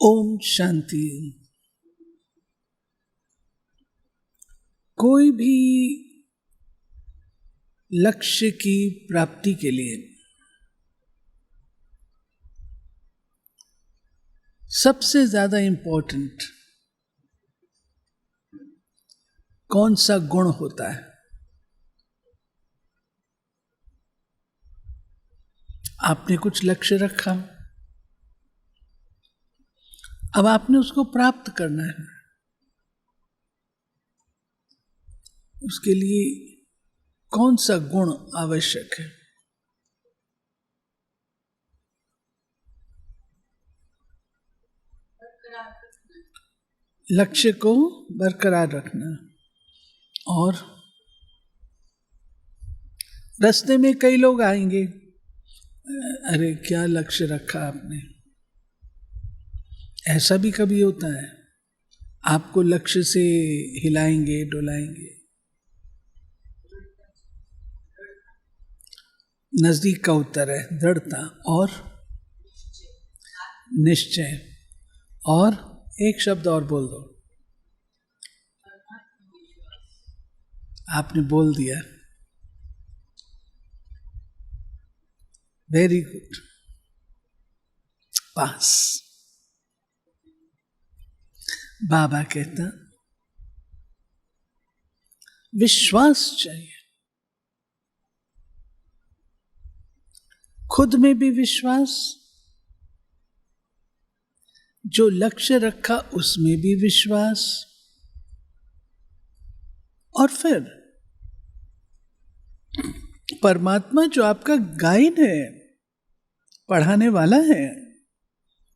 ओम शांति। कोई भी लक्ष्य की प्राप्ति के लिए सबसे ज्यादा इंपॉर्टेंट कौन सा गुण होता है? आपने कुछ लक्ष्य रखा, अब आपने उसको प्राप्त करना है। उसके लिए कौन सा गुण आवश्यक है? लक्ष्य को बरकरार रखना। और रास्ते में कई लोग आएंगे, अरे क्या लक्ष्य रखा आपने। ऐसा भी कभी होता है, आपको लक्ष्य से हिलाएंगे डुलाएंगे। नजदीक का उत्तर है दृढ़ता और निश्चय। और एक शब्द और बोल दो, आपने बोल दिया, वेरी गुड, पास। बाबा कहता विश्वास चाहिए, खुद में भी विश्वास, जो लक्ष्य रखा उसमें भी विश्वास, और फिर परमात्मा जो आपका गाइड है, पढ़ाने वाला है,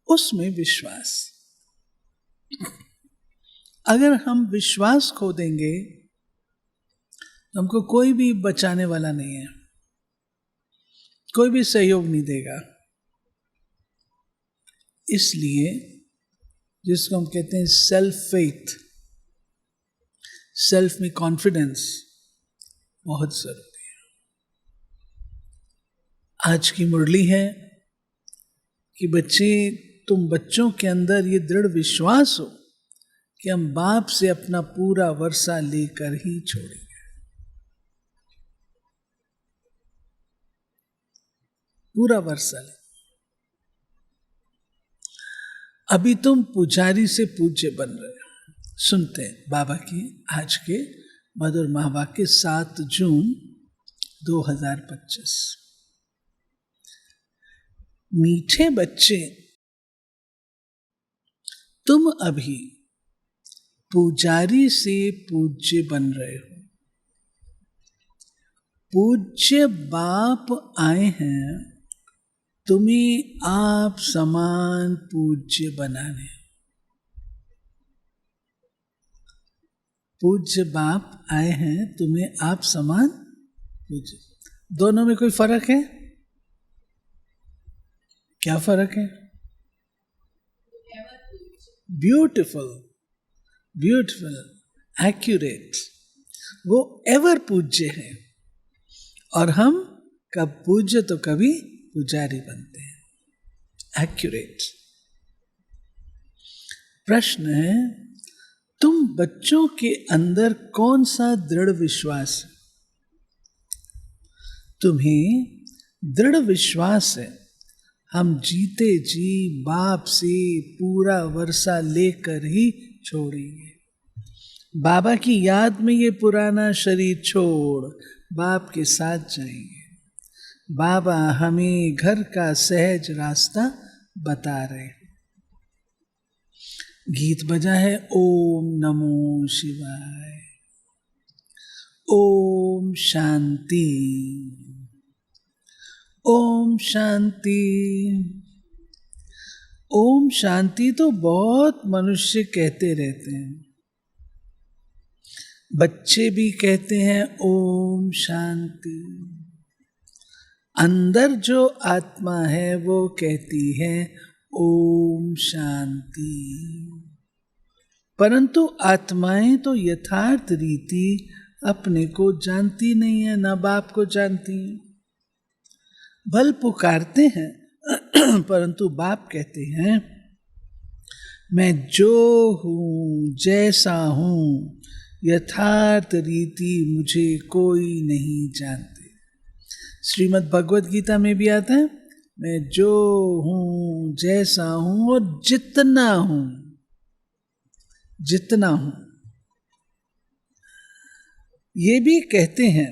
उसमें विश्वास। अगर हम विश्वास खो देंगे तो हमको कोई भी बचाने वाला नहीं है, कोई भी सहयोग नहीं देगा। इसलिए जिसको हम कहते हैं सेल्फ फेथ, सेल्फ में कॉन्फिडेंस बहुत जरूरी है। आज की मुरली है कि बच्चे, तुम बच्चों के अंदर ये दृढ़ विश्वास हो कि हम बाप से अपना पूरा वर्षा लेकर ही छोड़ेंगे। पूरा वर्षा ले। अभी तुम पुजारी से पूज्य बन रहे हो। सुनते हैं बाबा की आज के मधुर महावाक्य 7 जून 2025। मीठे बच्चे, तुम अभी पुजारी से पूज्य बन रहे हो। पूज्य बाप आए हैं तुम्हें आप समान पूज्य बनाने। पूज्य बाप आए हैं तुम्हें आप समान पूज्य। दोनों में कोई फर्क है? क्या फर्क है? Beautiful, beautiful, accurate. वो एवर पूज्य है और हम कब पूज्य तो कभी पुजारी बनते हैं। एक्यूरेट। प्रश्न है, तुम बच्चों के अंदर कौन सा दृढ़ विश्वास है? तुम्हें दृढ़ विश्वास है हम जीते जी बाप से पूरा वर्षा लेकर ही छोड़ेंगे। बाबा की याद में ये पुराना शरीर छोड़ बाप के साथ जाएंगे। बाबा हमें घर का सहज रास्ता बता रहे हैं। गीत बजा है, ओम नमो शिवाय, ओम शांति, ओम शांति। ओम शांति तो बहुत मनुष्य कहते रहते हैं, बच्चे भी कहते हैं ओम शांति। अंदर जो आत्मा है वो कहती है ओम शांति। परंतु आत्माएं तो यथार्थ रीति अपने को जानती नहीं है, ना बाप को जानती हैं। भल पुकारते हैं परंतु बाप कहते हैं मैं जो हूँ जैसा हूँ, यथार्थ रीति मुझे कोई नहीं जानते। श्रीमद् भगवत गीता में भी आता है, मैं जो हूँ जैसा हूँ और जितना हूँ, जितना हूँ। ये भी कहते हैं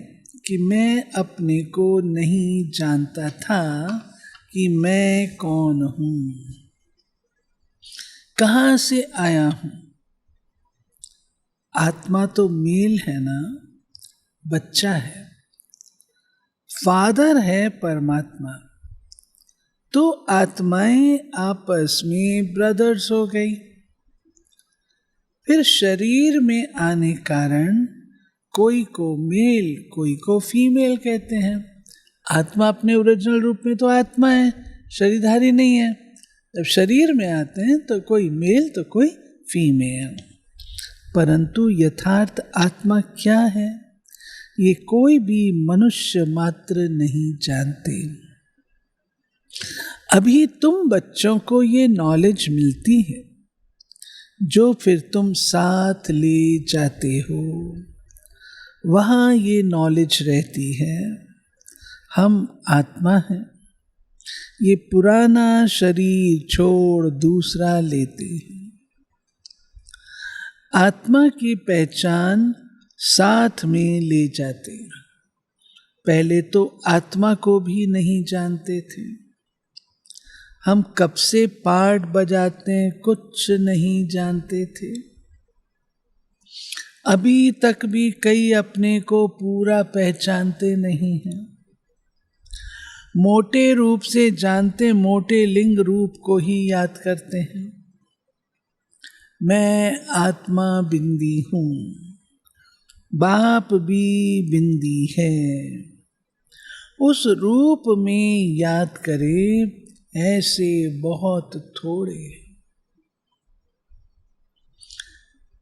कि मैं अपने को नहीं जानता था कि मैं कौन हूँ, कहाँ से आया हूँ। आत्मा तो मेल है ना, बच्चा है, फादर है परमात्मा, तो आत्माएं आपस में ब्रदर्स हो गई। फिर शरीर में आने कारण कोई को मेल कोई को फीमेल कहते हैं। आत्मा अपने ओरिजिनल रूप में तो आत्मा है, शरीरधारी नहीं है। जब शरीर में आते हैं तो कोई मेल तो कोई फीमेल। परंतु यथार्थ आत्मा क्या है, ये कोई भी मनुष्य मात्र नहीं जानते। अभी तुम बच्चों को ये नॉलेज मिलती है, जो फिर तुम साथ ले जाते हो, वहाँ ये नॉलेज रहती है। हम आत्मा हैं, ये पुराना शरीर छोड़ दूसरा लेते हैं। आत्मा की पहचान साथ में ले जाते हैं। पहले तो आत्मा को भी नहीं जानते थे। हम कब से पार्ट बजाते हैं कुछ नहीं जानते थे। अभी तक भी कई अपने को पूरा पहचानते नहीं हैं। मोटे रूप से जानते, मोटे लिंग रूप को ही याद करते हैं। मैं आत्मा बिंदी हूँ, बाप भी बिंदी है। उस रूप में याद करे, ऐसे बहुत थोड़े।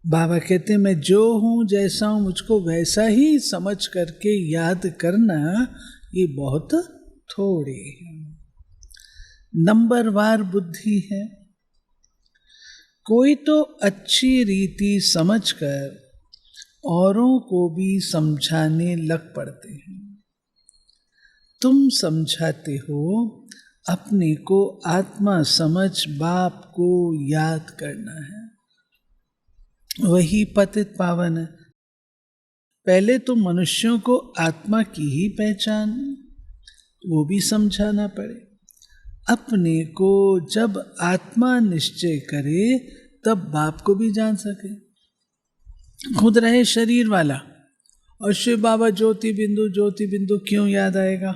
बाबा कहते हैं, मैं जो हूँ जैसा हूँ, मुझको वैसा ही समझ करके याद करना, ये बहुत थोड़े। नंबरवार बुद्धि है। कोई तो अच्छी रीति समझकर औरों को भी समझाने लग पड़ते हैं। तुम समझाते हो, अपने को आत्मा समझ बाप को याद करना है, वही पतित पावन है। पहले तो मनुष्यों को आत्मा की ही पहचान, वो भी समझाना पड़े। अपने को जब आत्मा निश्चय करे, तब बाप को भी जान सके। खुद रहे शरीर वाला और शिव बाबा ज्योति बिंदु क्यों याद आएगा।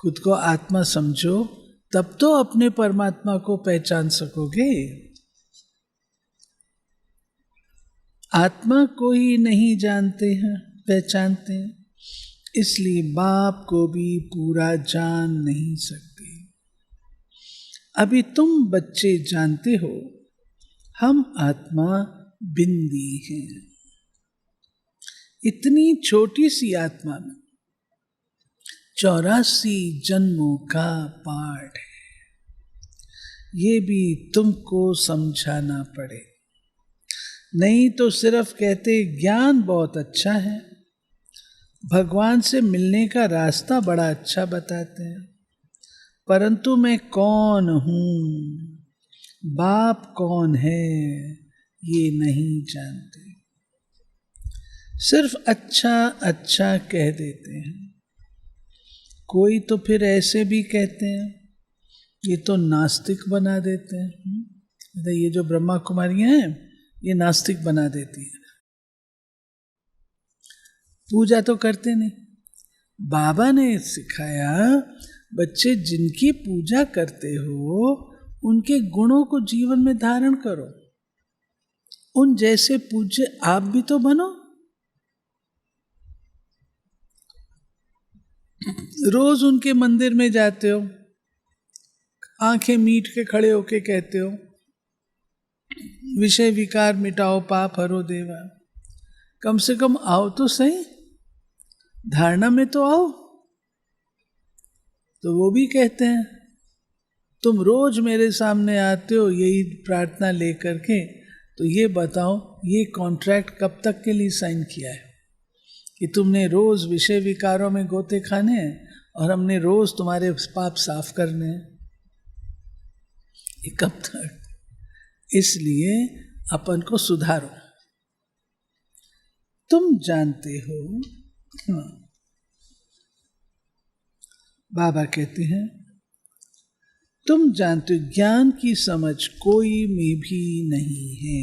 खुद को आत्मा समझो, तब तो अपने परमात्मा को पहचान सकोगे। आत्मा को ही नहीं जानते हैं, पहचानते हैं, इसलिए बाप को भी पूरा जान नहीं सकते। अभी तुम बच्चे जानते हो, हम आत्मा बिंदी हैं। इतनी छोटी सी आत्मा में 84 जन्मों का पाठ है। ये भी तुमको समझाना पड़े। नहीं तो सिर्फ कहते ज्ञान बहुत अच्छा है, भगवान से मिलने का रास्ता बड़ा अच्छा बताते हैं, परंतु मैं कौन हूँ, बाप कौन है, ये नहीं जानते। सिर्फ अच्छा अच्छा कह देते हैं। कोई तो फिर ऐसे भी कहते हैं, ये तो नास्तिक बना देते हैं। ये जो ब्रह्मा कुमारियां हैं, ये नास्तिक बना देती है। पूजा तो करते नहीं। बाबा ने सिखाया, बच्चे जिनकी पूजा करते हो, उनके गुणों को जीवन में धारण करो। उन जैसे पूज्य आप भी तो बनो। रोज उनके मंदिर में जाते हो, आंखें मीट के खड़े होके कहते हो, विषय विकार मिटाओ, पाप हरो देवा। कम से कम आओ तो सही, धारणा में तो आओ। तो वो भी कहते हैं तुम रोज मेरे सामने आते हो यही प्रार्थना लेकर के, तो ये बताओ ये कॉन्ट्रैक्ट कब तक के लिए साइन किया है कि तुमने रोज विषय विकारों में गोते खाने हैं और हमने रोज तुम्हारे पाप साफ करने हैं? ये कब तक? इसलिए अपन को सुधारो। तुम जानते हो, बाबा कहते हैं, तुम जानते हो ज्ञान की समझ कोई में भी नहीं है।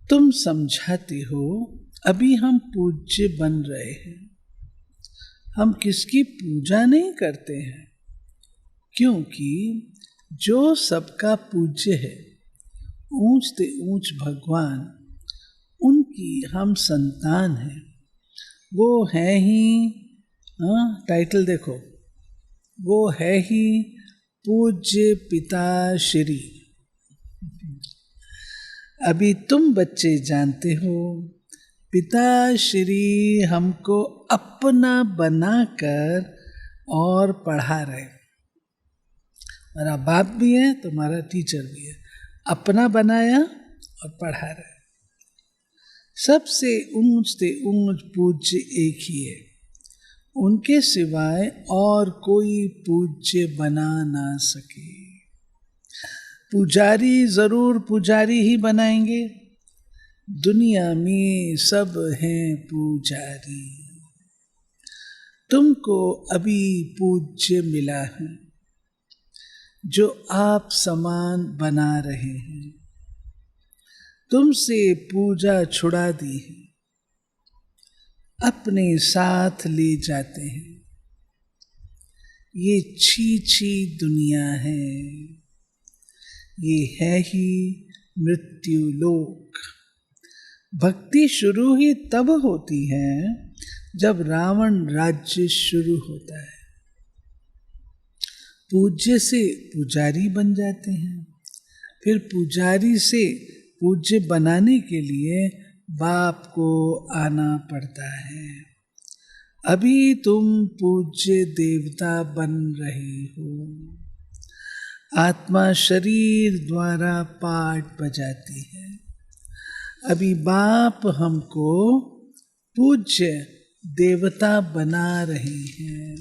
तुम समझाते हो अभी हम पूज्य बन रहे हैं, हम किसकी पूजा नहीं करते हैं, क्योंकि जो सबका पूज्य है, ऊंच ते ऊंच भगवान, उनकी हम संतान हैं। वो है ही, टाइटल देखो, वो है ही पूज्य पिता श्री। अभी तुम बच्चे जानते हो पिता श्री हमको अपना बनाकर और पढ़ा रहे। हमारा बाप भी है, तुम्हारा टीचर भी है, अपना बनाया और पढ़ा रहे। सबसे ऊंच से ऊंच पूज्य एक ही है, उनके सिवाय और कोई पूज्य बना ना सके। पुजारी जरूर पुजारी ही बनाएंगे, दुनिया में सब हैं पुजारी। तुमको अभी पूज्य मिला है जो आप समान बना रहे हैं, तुमसे पूजा छुड़ा दी है, अपने साथ ले जाते हैं। ये छी दुनिया है, ये है ही मृत्यु लोक। भक्ति शुरू ही तब होती है जब रावण राज्य शुरू होता है। पूज्य से पुजारी बन जाते हैं, फिर पुजारी से पूज्य बनाने के लिए बाप को आना पड़ता है। अभी तुम पूज्य देवता बन रहे हो। आत्मा शरीर द्वारा पाठ बजाती है। अभी बाप हमको पूज्य देवता बना रहे हैं,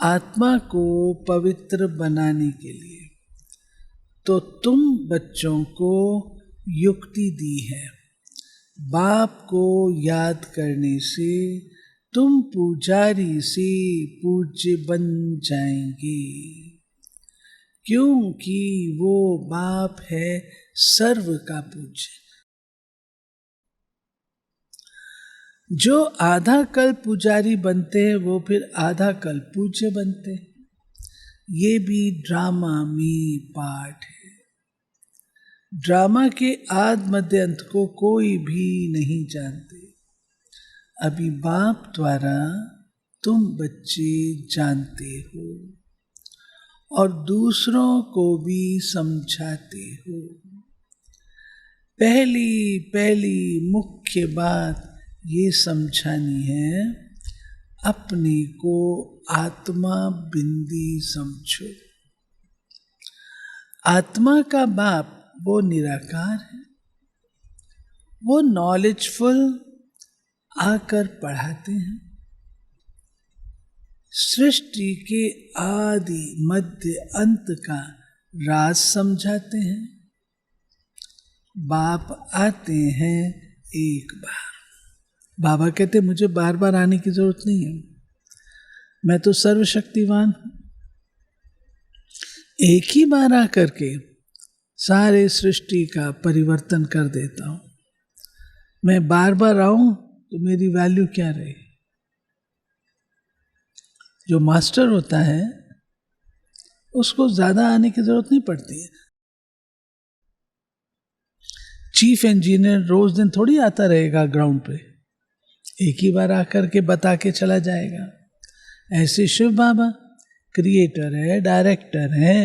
आत्मा को पवित्र बनाने के लिए। तो तुम बच्चों को युक्ति दी है, बाप को याद करने से तुम पुजारी से पूज्य बन जाएंगे, क्योंकि वो बाप है सर्व का पूज्य। जो आधा कल पुजारी बनते हैं वो फिर आधा कल पूज्य बनते हैं। ये भी ड्रामा में पाठ है। ड्रामा के आद मध्य अंत को कोई भी नहीं जानते। अभी बाप द्वारा तुम बच्चे जानते हो और दूसरों को भी समझाते हो। पहली मुख्य बात ये समझानी है, अपने को आत्मा बिंदी समझो। आत्मा का बाप वो निराकार है, वो नॉलेजफुल आकर पढ़ाते हैं, सृष्टि के आदि मध्य अंत का राज समझाते हैं। बाप आते हैं एक बार। बाबा कहते मुझे बार बार आने की जरूरत नहीं है, मैं तो सर्वशक्तिवान हूं। एक ही बार आकर के सारे सृष्टि का परिवर्तन कर देता हूं। मैं बार बार आऊं तो मेरी वैल्यू क्या रही? जो मास्टर होता है उसको ज्यादा आने की जरूरत नहीं पड़ती है। चीफ इंजीनियर रोज दिन थोड़ी आता रहेगा ग्राउंड पे, एक ही बार आकर के बता के चला जाएगा। ऐसे शिव बाबा क्रिएटर है, डायरेक्टर है,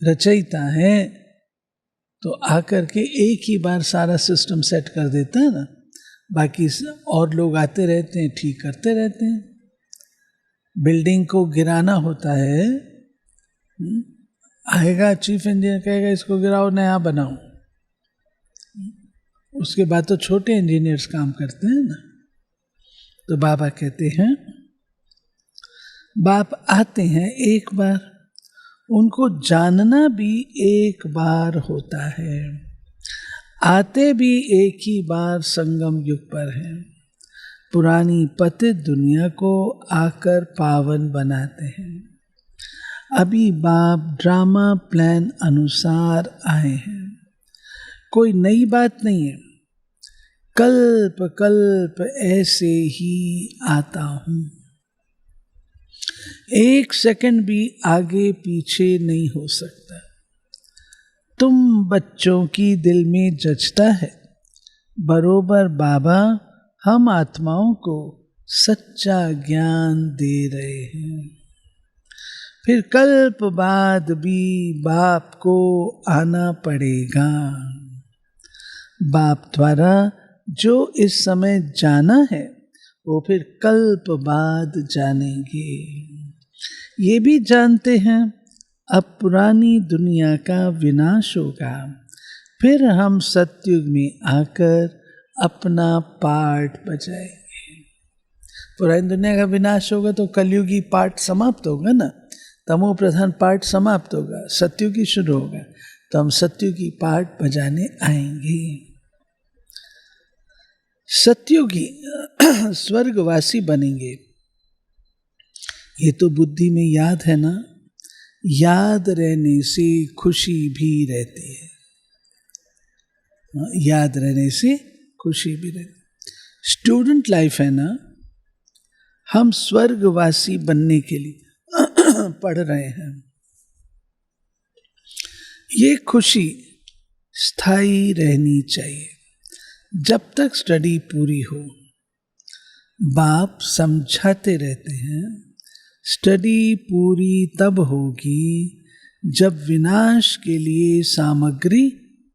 रचयिता है, तो आकर के एक ही बार सारा सिस्टम सेट कर देता है ना। बाकी और लोग आते रहते हैं, ठीक करते रहते हैं। बिल्डिंग को गिराना होता है, आएगा चीफ इंजीनियर कहेगा इसको गिराओ नया बनाओ, उसके बाद तो छोटे इंजीनियर्स काम करते हैं ना। तो बाबा कहते हैं, बाप आते हैं एक बार, उनको जानना भी एक बार होता है, आते भी एक ही बार संगम युग पर हैं, पुरानी पतित दुनिया को आकर पावन बनाते हैं। अभी बाप ड्रामा प्लान अनुसार आए हैं, कोई नई बात नहीं है, कल्प कल्प ऐसे ही आता हूं, एक सेकंड भी आगे पीछे नहीं हो सकता। तुम बच्चों की दिल में जचता है, बरोबर बाबा हम आत्माओं को सच्चा ज्ञान दे रहे हैं। फिर कल्प बाद भी बाप को आना पड़ेगा। बाप द्वारा जो इस समय जाना है वो फिर कल्प बाद जानेंगे। ये भी जानते हैं अब पुरानी दुनिया का विनाश होगा, फिर हम सतयुग में आकर अपना पार्ट बजाएंगे। पुरानी दुनिया का विनाश होगा तो कलयुगी पार्ट समाप्त होगा ना, तमो प्रधान पार्ट समाप्त होगा, सतयुगी शुरू होगा, तो हम सतयुगी पार्ट बजाने आएंगे। सतयुगी स्वर्गवासी बनेंगे, ये तो बुद्धि में याद है ना, याद रहने से खुशी भी रहती है, याद रहने से खुशी भी रहती। स्टूडेंट लाइफ है ना, हम स्वर्गवासी बनने के लिए पढ़ रहे हैं। ये खुशी स्थायी रहनी चाहिए जब तक स्टडी पूरी हो। बाप समझाते रहते हैं, स्टडी पूरी तब होगी जब विनाश के लिए सामग्री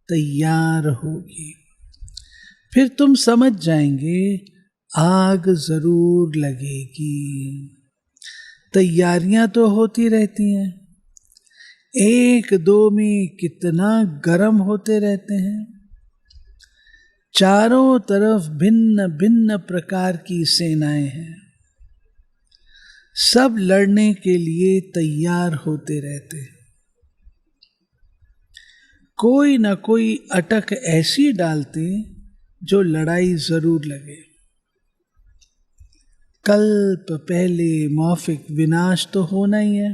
तैयार होगी, फिर तुम समझ जाएंगे आग जरूर लगेगी। तैयारियां तो होती रहती हैं, एक दो में कितना गर्म होते रहते हैं। चारों तरफ भिन्न भिन्न प्रकार की सेनाएं हैं, सब लड़ने के लिए तैयार होते रहते हैं। कोई ना कोई अटक ऐसी डालते जो लड़ाई जरूर लगे। कल्प पहले मौफिक विनाश तो होना ही है,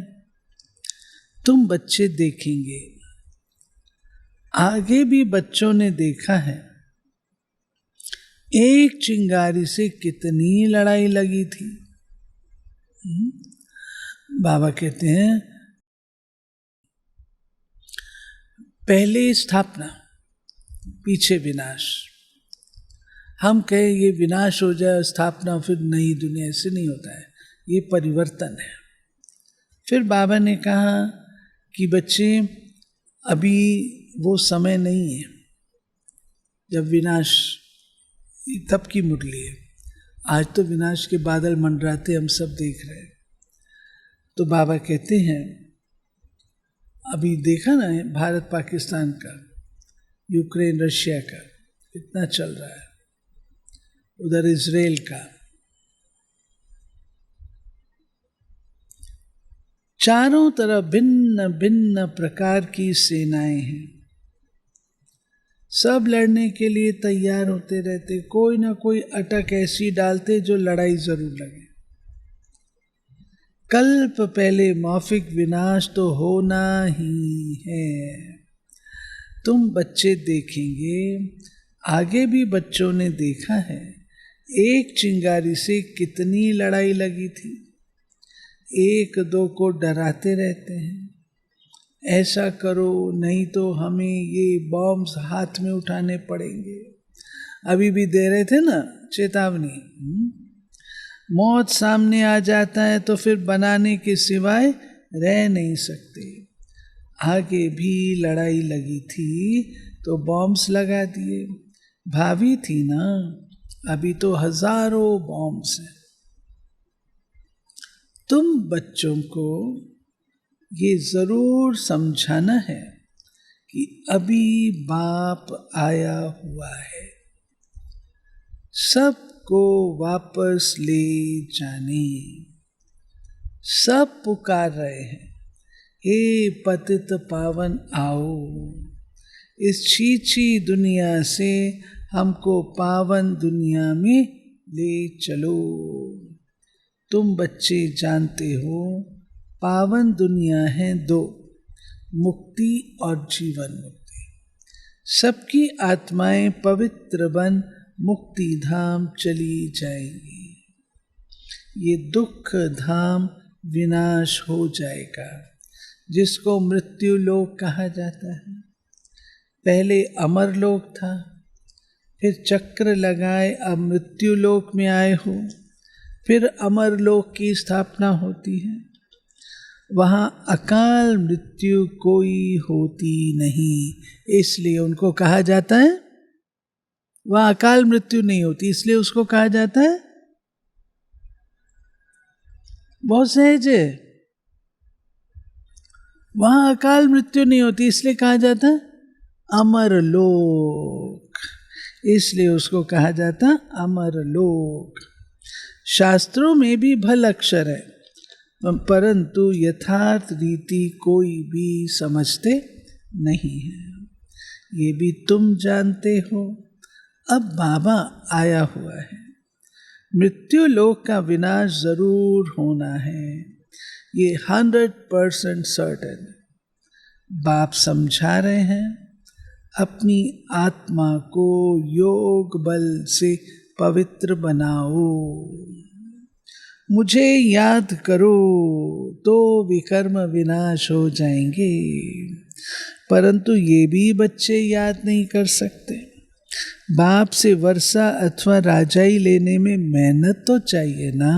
तुम बच्चे देखेंगे, आगे भी बच्चों ने देखा है, एक चिंगारी से कितनी लड़ाई लगी थी। बाबा कहते हैं पहले स्थापना पीछे विनाश। हम कहें ये विनाश हो जाए स्थापना फिर नई दुनिया, से नहीं होता है, ये परिवर्तन है। फिर बाबा ने कहा कि बच्चे अभी वो समय नहीं है जब विनाश तब की मुरली है, आज तो विनाश के बादल मंडराते हम सब देख रहे हैं। तो बाबा कहते हैं अभी देखा ना भारत पाकिस्तान का, यूक्रेन रशिया का कितना चल रहा है, उधर इजराइल का, चारों तरफ भिन्न भिन्न प्रकार की सेनाएं हैं, सब लड़ने के लिए तैयार होते रहते, कोई ना कोई अटक ऐसी डालते जो लड़ाई जरूर लगे। कल्प पहले मौफिक विनाश तो होना ही है, तुम बच्चे देखेंगे, आगे भी बच्चों ने देखा है, एक चिंगारी से कितनी लड़ाई लगी थी। एक दो को डराते रहते हैं, ऐसा करो नहीं तो हमें ये बॉम्ब्स हाथ में उठाने पड़ेंगे। अभी भी दे रहे थे ना चेतावनी, मौत सामने आ जाता है तो फिर बनाने के सिवाय रह नहीं सकते। आगे भी लड़ाई लगी थी तो बॉम्ब्स लगा दिए, भावी थी ना, अभी तो हजारों बॉम्ब्स हैं। तुम बच्चों को ये जरूर समझाना है कि अभी बाप आया हुआ है सबको वापस ले जाने। सब पुकार रहे हैं, हे पतित पावन आओ, इस छीछी दुनिया से हमको पावन दुनिया में ले चलो। तुम बच्चे जानते हो पावन दुनिया है दो, मुक्ति और जीवन मुक्ति। सबकी आत्माएं पवित्र बन मुक्ति धाम चली जाएंगी। ये दुख धाम विनाश हो जाएगा, जिसको मृत्यु लोक कहा जाता है। पहले अमर लोक था, फिर चक्र लगाए अब मृत्यु लोक में आए हो, फिर अमर लोक की स्थापना होती है। वहाँ अकाल मृत्यु कोई होती नहीं, इसलिए उनको कहा जाता है, वहाँ अकाल मृत्यु नहीं होती इसलिए उसको कहा जाता है, बहुत सहज है, वहाँ अकाल मृत्यु नहीं होती इसलिए कहा जाता है अमर लोक, इसलिए उसको कहा जाता अमर लोक। शास्त्रों में भी भल अक्षर है, परंतु यथार्थ रीति कोई भी समझते नहीं है। ये भी तुम जानते हो। अब बाबा आया हुआ है, मृत्यु लोक का विनाश जरूर होना है, ये 100% सर्टेन। बाप समझा रहे हैं, अपनी आत्मा को योग बल से पवित्र बनाओ, मुझे याद करो तो विकर्म विनाश हो जाएंगे। परंतु ये भी बच्चे याद नहीं कर सकते। बाप से वर्षा अथवा राजाई लेने में मेहनत तो चाहिए ना।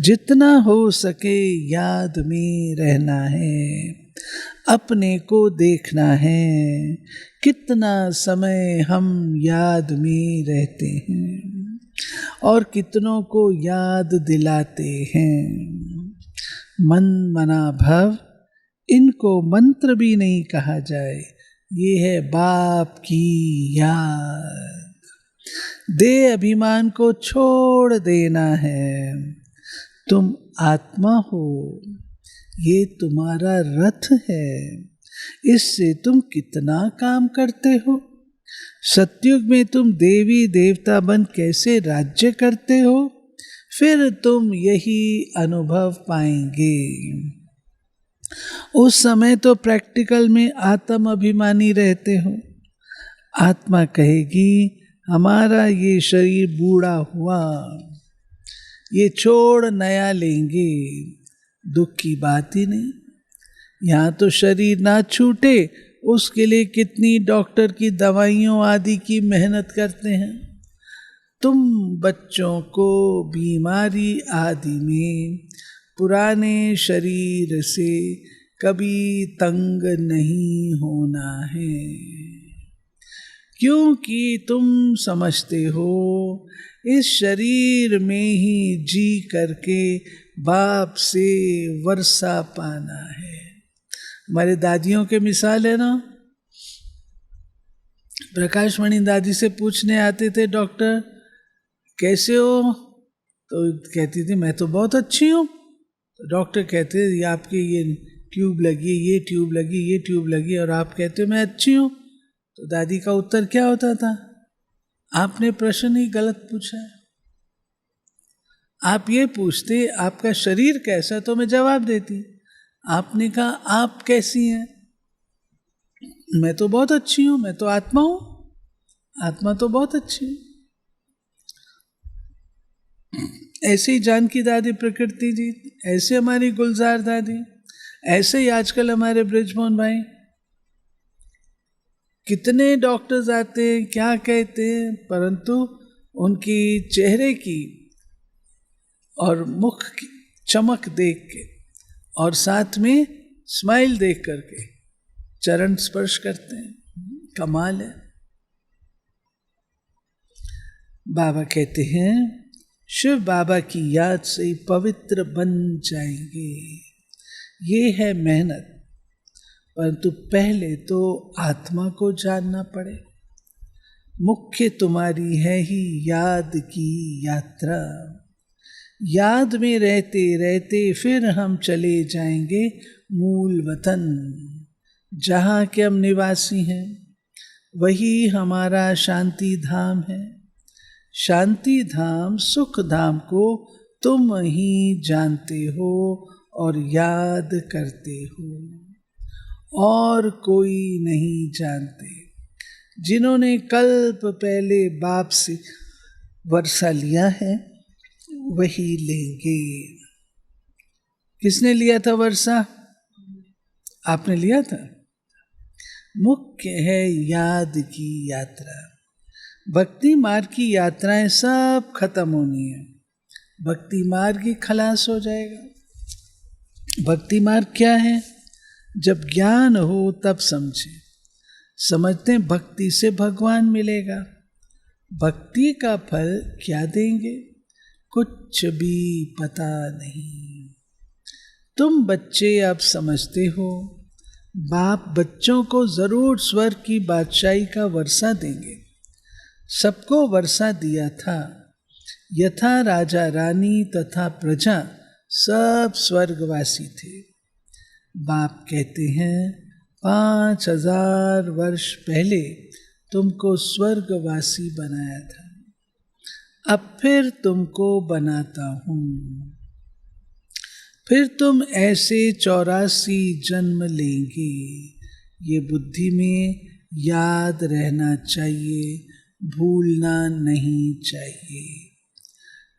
जितना हो सके याद में रहना है, अपने को देखना है, कितना समय हम याद में रहते हैं और कितनों को याद दिलाते हैं। मन मना भव, इनको मंत्र भी नहीं कहा जाए, ये है बाप की याद। दे अभिमान को छोड़ देना है। तुम आत्मा हो, ये तुम्हारा रथ है, इससे तुम कितना काम करते हो। सतयुग में तुम देवी देवता बन कैसे राज्य करते हो, फिर तुम यही अनुभव पाएंगे। उस समय तो प्रैक्टिकल में आत्म अभिमानी रहते हो। आत्मा कहेगी हमारा ये शरीर बूढ़ा हुआ, ये छोड़ नया लेंगे। दुख की बात ही नहीं। यहाँ तो शरीर ना छूटे उसके लिए कितनी डॉक्टर की दवाइयों आदि की मेहनत करते हैं। तुम बच्चों को बीमारी आदि में पुराने शरीर से कभी तंग नहीं होना है, क्योंकि तुम समझते हो इस शरीर में ही जी करके बाप से वर्षा पाना है। हमारे दादियों के मिसाल है ना, प्रकाशमणि दादी से पूछने आते थे डॉक्टर कैसे हो, तो कहती थी मैं तो बहुत अच्छी हूँ। तो डॉक्टर कहते ये आपकी ये ट्यूब लगी, ये ट्यूब लगी, ये ट्यूब लगी, और आप कहते हो मैं अच्छी हूँ। तो दादी का उत्तर क्या होता था, आपने प्रश्न ही गलत पूछा है। आप ये पूछते आपका शरीर कैसा, तो मैं जवाब देती। आपने कहा आप कैसी हैं, मैं तो बहुत अच्छी हूँ, मैं तो आत्मा हूँ, आत्मा तो बहुत अच्छी है। ऐसे ही जानकी दादी, प्रकृति जी, ऐसे हमारी गुलजार दादी, ऐसे ही आजकल हमारे ब्रिजमोहन भाई। कितने डॉक्टर्स आते हैं, क्या कहते हैं, परंतु उनकी चेहरे की और मुख की चमक देख के और साथ में स्माइल देख करके चरण स्पर्श करते हैं, कमाल है। बाबा कहते हैं शिव बाबा की याद से ही पवित्र बन जाएंगे। ये है मेहनत, परंतु पहले तो आत्मा को जानना पड़े। मुख्य तुम्हारी है ही याद की यात्रा। याद में रहते रहते फिर हम चले जाएंगे मूल वतन, जहाँ के हम निवासी हैं। वही हमारा शांति धाम है। शांति धाम सुख धाम को तुम ही जानते हो और याद करते हो, और कोई नहीं जानते। जिन्होंने कल्प पहले बाप से वर्षा लिया है वही लेंगे। किसने लिया था वर्षा? आपने लिया था। मुख्य है याद की यात्रा। भक्ति मार्ग की यात्राएं सब खत्म होनी है। भक्ति मार्ग ही खलास हो जाएगा। भक्ति मार्ग क्या है? जब ज्ञान हो तब समझे। समझते हैं भक्ति से भगवान मिलेगा। भक्ति का फल क्या देंगे? कुछ भी पता नहीं। तुम बच्चे अब समझते हो, बाप बच्चों को जरूर स्वर्ग की बादशाही का वर्षा देंगे। सबको वर्षा दिया था। यथा राजा रानी तथा प्रजा सब स्वर्गवासी थे। बाप कहते हैं 5000 वर्ष पहले तुमको स्वर्गवासी बनाया था, अब फिर तुमको बनाता हूँ। फिर तुम ऐसे 84 जन्म लेंगे। ये बुद्धि में याद रहना चाहिए, भूलना नहीं चाहिए।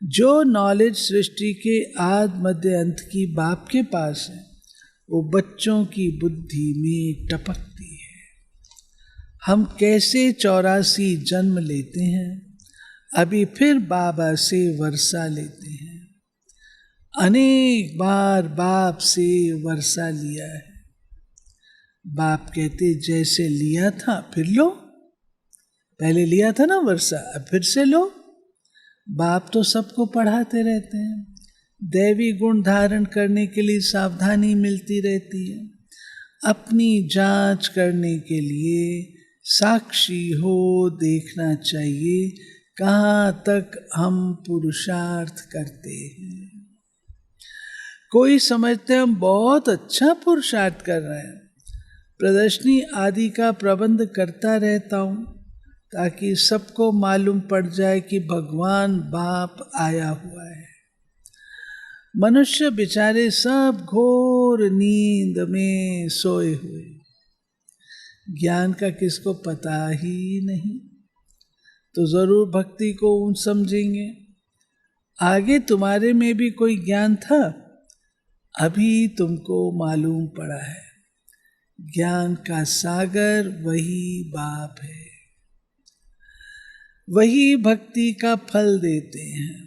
जो नॉलेज सृष्टि के आदि मध्य अंत की बाप के पास है, वो बच्चों की बुद्धि में टपकती है। हम कैसे 84 जन्म लेते हैं, अभी फिर बाबा से वर्षा लेते हैं। अनेक बार बाप से वर्षा लिया है। बाप कहते जैसे लिया था फिर लो। पहले लिया था ना वर्षा, अब फिर से लो। बाप तो सबको पढ़ाते रहते हैं। दैवी गुण धारण करने के लिए सावधानी मिलती रहती है। अपनी जांच करने के लिए साक्षी हो देखना चाहिए कहाँ तक हम पुरुषार्थ करते हैं। कोई समझते हैं हम बहुत अच्छा पुरुषार्थ कर रहे हैं। प्रदर्शनी आदि का प्रबंध करता रहता हूँ ताकि सबको मालूम पड़ जाए कि भगवान बाप आया हुआ है। मनुष्य बेचारे सब घोर नींद में सोए हुए, ज्ञान का किसको पता ही नहीं। तो जरूर भक्ति को ऊंच समझेंगे। आगे तुम्हारे में भी कोई ज्ञान था, अभी तुमको मालूम पड़ा है। ज्ञान का सागर वही बाप है। वही भक्ति का फल देते हैं।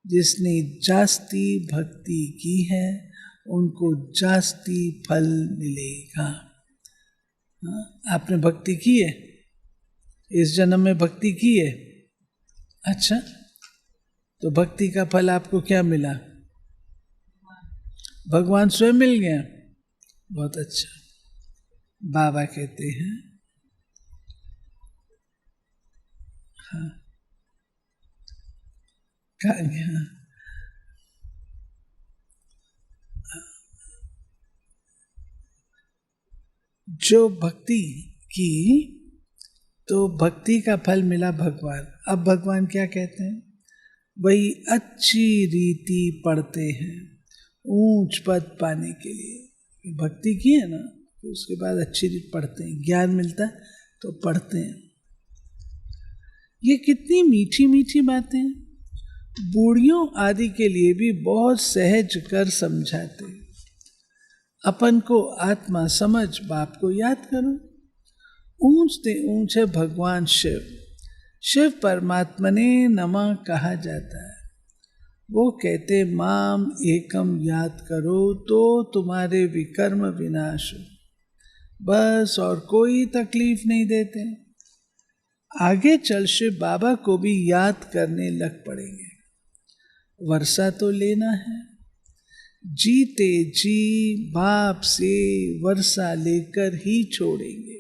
जिसने जास्ती भक्ति की है उनको जास्ती फल मिलेगा। आपने भक्ति की है? इस जन्म में भक्ति की है? अच्छा, तो भक्ति का फल आपको क्या मिला? भगवान स्वयं मिल गया। बहुत अच्छा। बाबा कहते हैं हाँ, कहाँ गया? जो भक्ति की तो भक्ति का फल मिला भगवान। अब भगवान क्या कहते हैं? वही अच्छी रीति पढ़ते हैं ऊंच पद पाने के लिए। भक्ति की है ना, तो उसके बाद अच्छी रीति पढ़ते हैं। ज्ञान मिलता है तो पढ़ते हैं। ये कितनी मीठी मीठी बातें हैं। बूढ़ियों आदि के लिए भी बहुत सहज कर समझाते। अपन को आत्मा समझ बाप को याद करो। ऊंचते ऊंचे भगवान शिव, शिव परमात्मा ने नमः कहा जाता है। वो कहते माम एकम याद करो तो तुम्हारे विकर्म विनाश हो। बस और कोई तकलीफ नहीं देते। आगे चल शिव बाबा को भी याद करने लग पड़ेंगे। वर्षा तो लेना है। जीते जी बाप से वर्षा लेकर ही छोड़ेंगे।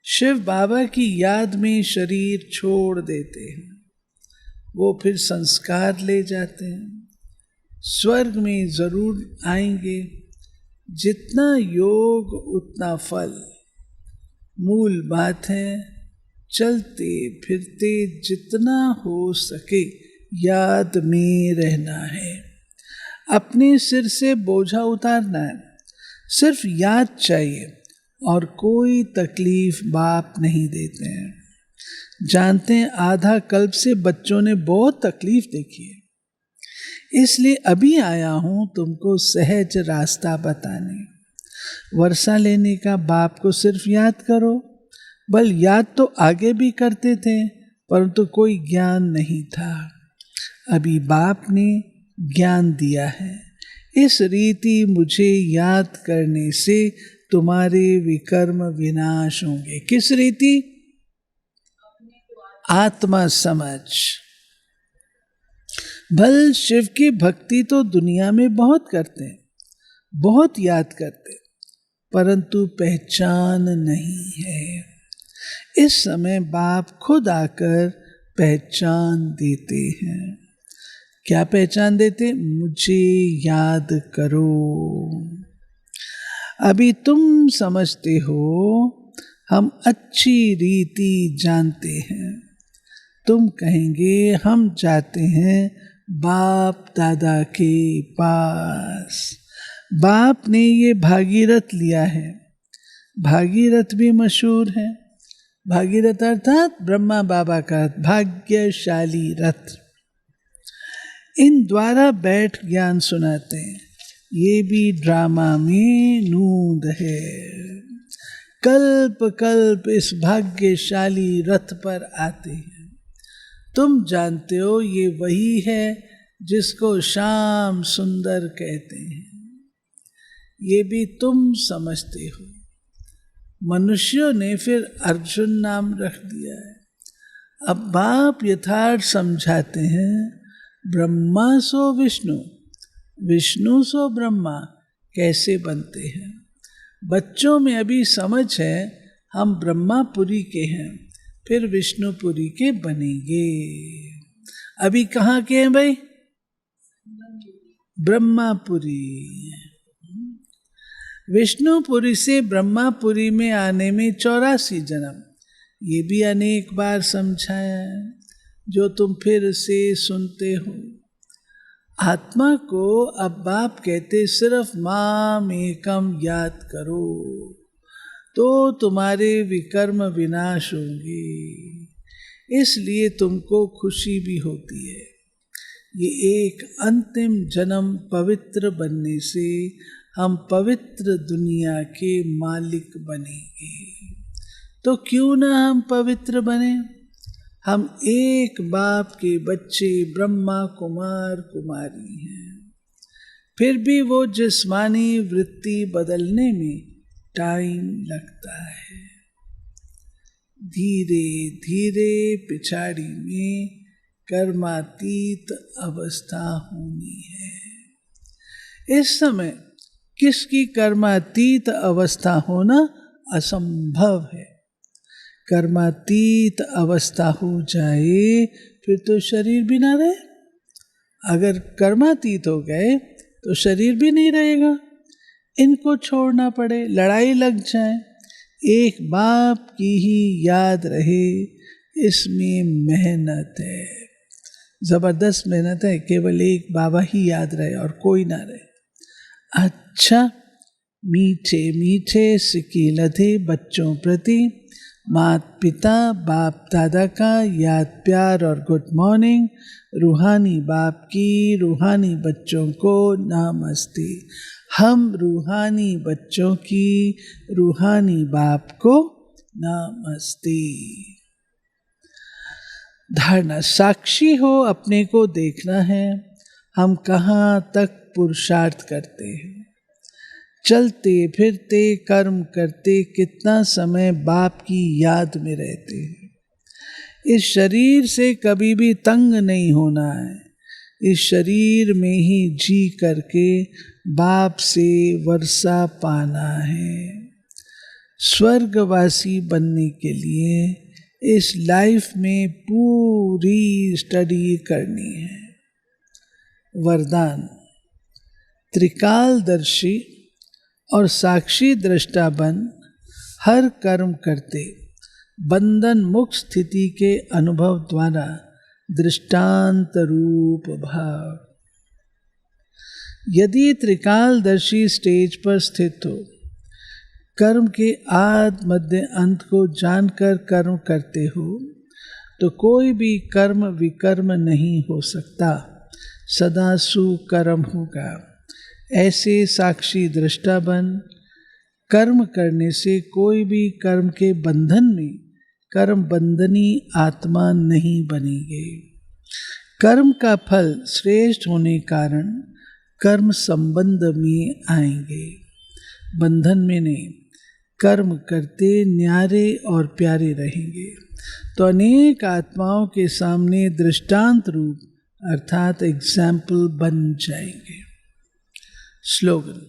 शिव बाबा की याद में शरीर छोड़ देते हैं, वो फिर संस्कार ले जाते हैं, स्वर्ग में जरूर आएंगे। जितना योग उतना फल, मूल बात है चलते फिरते जितना हो सके याद में रहना है। अपने सिर से बोझा उतारना है, सिर्फ याद चाहिए और कोई तकलीफ बाप नहीं देते हैं। जानते हैं आधा कल्प से बच्चों ने बहुत तकलीफ देखी है, इसलिए अभी आया हूं तुमको सहज रास्ता बताने। वर्षा लेने का बाप को सिर्फ याद करो। बल याद तो आगे भी करते थे, परंतु कोई ज्ञान नहीं था। अभी बाप ने ज्ञान दिया है। इस रीति मुझे याद करने से तुम्हारे विकर्म विनाश होंगे। किस रीति? आत्मा समझ। भल शिव की भक्ति तो दुनिया में बहुत करते हैं, बहुत याद करते, परंतु पहचान नहीं है। इस समय बाप खुद आकर पहचान देते हैं। क्या पहचान देते? मुझे याद करो। अभी तुम समझते हो, हम अच्छी रीति जानते हैं। तुम कहेंगे हम जाते हैं बाप दादा के पास। बाप ने ये भागीरथ लिया है। भागीरथ भी मशहूर है। भागीरथ अर्थात ब्रह्मा बाबा का भाग्यशाली रथ। इन द्वारा बैठ ज्ञान सुनाते हैं। ये भी ड्रामा में नूंद है। कल्प कल्प इस भाग्यशाली रथ पर आते हैं। तुम जानते हो ये वही है जिसको श्याम सुंदर कहते हैं। ये भी तुम समझते हो। मनुष्यों ने फिर अर्जुन नाम रख दिया है। अब बाप यथार्थ समझाते हैं। ब्रह्मा सो विष्णु, विष्णु सो ब्रह्मा कैसे बनते हैं। बच्चों में अभी समझ है हम ब्रह्मापुरी के हैं, फिर विष्णुपुरी के बनेंगे। अभी कहाँ के हैं भाई? ब्रह्मापुरी। विष्णुपुरी से ब्रह्मापुरी में आने में 84 जन्म। ये भी अनेक बार समझाया है, जो तुम फिर से सुनते हो। आत्मा को अब बाप कहते सिर्फ माम एकम याद करो तो तुम्हारे विकर्म विनाश होंगे। इसलिए तुमको खुशी भी होती है। ये एक अंतिम जन्म पवित्र बनने से हम पवित्र दुनिया के मालिक बनेंगे। तो क्यों ना हम पवित्र बने। हम एक बाप के बच्चे ब्रह्मा कुमार कुमारी हैं। फिर भी वो जिस्मानी वृत्ति बदलने में टाइम लगता है। धीरे धीरे पिछाड़ी में कर्मातीत अवस्था होनी है। इस समय किसकी कर्मातीत अवस्था होना असंभव है। कर्मातीत अवस्था हो जाए फिर तो शरीर भी ना रहे। अगर कर्मातीत हो गए तो शरीर भी नहीं रहेगा। इनको छोड़ना पड़े, लड़ाई लग जाए, एक बाप की ही याद रहे, इसमें मेहनत है, जबरदस्त मेहनत है। केवल एक बाबा ही याद रहे और कोई ना रहे। अच्छा, मीठे मीठे सिक्के लधे बच्चों प्रति माता पिता बाप दादा का याद प्यार और गुड मॉर्निंग। रूहानी बाप की रूहानी बच्चों को नमस्ते। हम रूहानी बच्चों की रूहानी बाप को नमस्ते। धारणा, साक्षी हो, अपने को देखना है हम कहाँ तक पुरुषार्थ करते हैं। चलते फिरते कर्म करते कितना समय बाप की याद में रहते हैं। इस शरीर से कभी भी तंग नहीं होना है। इस शरीर में ही जी करके बाप से वर्षा पाना है। स्वर्गवासी बनने के लिए इस लाइफ में पूरी स्टडी करनी है। वरदान, त्रिकालदर्शी और साक्षी दृष्टा बन हर कर्म करते बंधन मुक्त स्थिति के अनुभव द्वारा दृष्टांत रूप भाव। यदि त्रिकालदर्शी स्टेज पर स्थित हो, कर्म के आदि मध्य अंत को जानकर कर्म करते हो, तो कोई भी कर्म विकर्म नहीं हो सकता, सदा सुकर्म होगा। ऐसे साक्षी दृष्टा बन कर्म करने से कोई भी कर्म के बंधन में कर्म बंधनी आत्मा नहीं बनेगी। कर्म का फल श्रेष्ठ होने कारण कर्म संबंध में आएंगे, बंधन में नहीं। कर्म करते न्यारे और प्यारे रहेंगे तो अनेक आत्माओं के सामने दृष्टांत रूप अर्थात एग्जाम्पल बन जाएंगे। स्लोगन,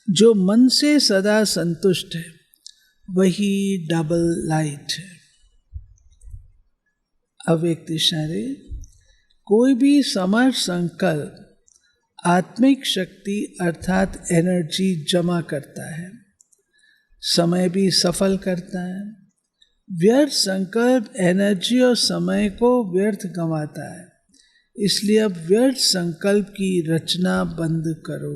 जो मन से सदा संतुष्ट है वही डबल लाइट है। अव्यक्त इशारे, कोई भी समर्थ संकल्प आत्मिक शक्ति अर्थात एनर्जी जमा करता है, समय भी सफल करता है। व्यर्थ संकल्प एनर्जी और समय को व्यर्थ गंवाता है। इसलिए अब व्यर्थ संकल्प की रचना बंद करो।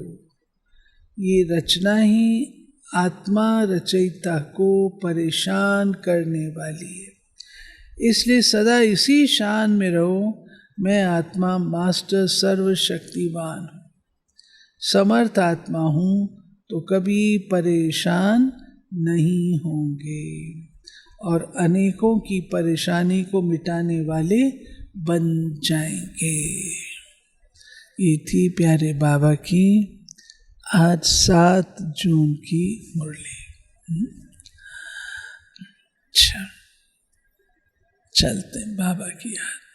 ये रचना ही आत्मा रचयिता को परेशान करने वाली है। इसलिए सदा इसी शान में रहो, मैं आत्मा मास्टर सर्वशक्तिवान हूँ, समर्थ आत्मा हूँ, तो कभी परेशान नहीं होंगे और अनेकों की परेशानी को मिटाने वाले बन जाएंगे। ये थी प्यारे बाबा की आज 7 जून की मुरली। अच्छा, चलते हैं बाबा की याद।